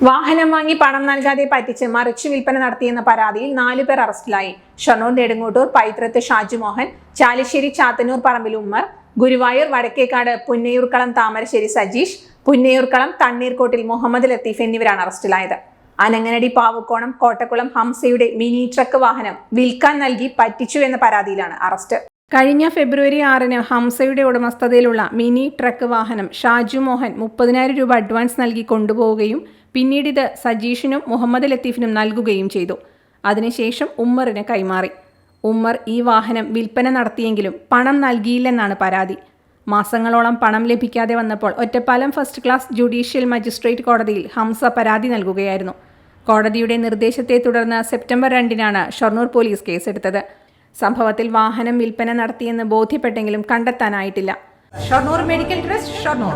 വാഹനം വാങ്ങി പണം നൽകാതെ പറ്റിച്ച് മറിച്ചു വിൽപ്പന നടത്തിയെന്ന പരാതിയിൽ 4 പേർ അറസ്റ്റിലായി. ഷൊർണൂർ നെടുങ്ങോട്ടൂർ പൈത്രത്ത് ഷാജുമോഹൻ, ചാലിശ്ശേരി ചാത്തന്നൂർ പറമ്പിൽ ഉമ്മർ, ഗുരുവായൂർ വടക്കേക്കാട് പുന്നയൂർക്കളം താമരശ്ശേരി സജീഷ്, പുന്നയൂർക്കളം തണ്ണീർക്കോട്ടിൽ മുഹമ്മദ് ലത്തീഫ് എന്നിവരാണ് അറസ്റ്റിലായത്. അനങ്ങനടി പാവുക്കോണം കോട്ടക്കുളം ഹംസയുടെ മിനി ട്രക്ക് വാഹനം വിൽക്കാൻ നൽകി പറ്റിച്ചു എന്ന പരാതിയിലാണ് അറസ്റ്റ്. കഴിഞ്ഞ ഫെബ്രുവരി 6-ന് ഹംസയുടെ ഉടമസ്ഥതയിലുള്ള മിനി ട്രക്ക് വാഹനം ഷാജു മോഹൻ 30,000 രൂപ അഡ്വാൻസ് നൽകി കൊണ്ടുപോവുകയും പിന്നീട് ഇത് സജീഷിനും മുഹമ്മദ് ലത്തീഫിനും നൽകുകയും ചെയ്തു. അതിനുശേഷം ഉമ്മറിന് കൈമാറി. ഉമ്മർ ഈ വാഹനം വിൽപ്പന നടത്തിയെങ്കിലും പണം നൽകിയില്ലെന്നാണ് പരാതി. മാസങ്ങളോളം പണം ലഭിക്കാതെ വന്നപ്പോൾ Ottapalam first class judicial magistrate കോടതിയിൽ ഹംസ പരാതി നൽകുകയായിരുന്നു. കോടതിയുടെ നിർദ്ദേശത്തെ തുടർന്ന് സെപ്റ്റംബർ 2-നാണ് ഷൊർണൂർ പോലീസ് കേസെടുത്തത്. സംഭവത്തിൽ വാഹനം വിൽപ്പന നടത്തിയെന്ന് ബോധ്യപ്പെട്ടെങ്കിലും കണ്ടെത്താനായിട്ടില്ല. Shoranur medical trust Shoranur.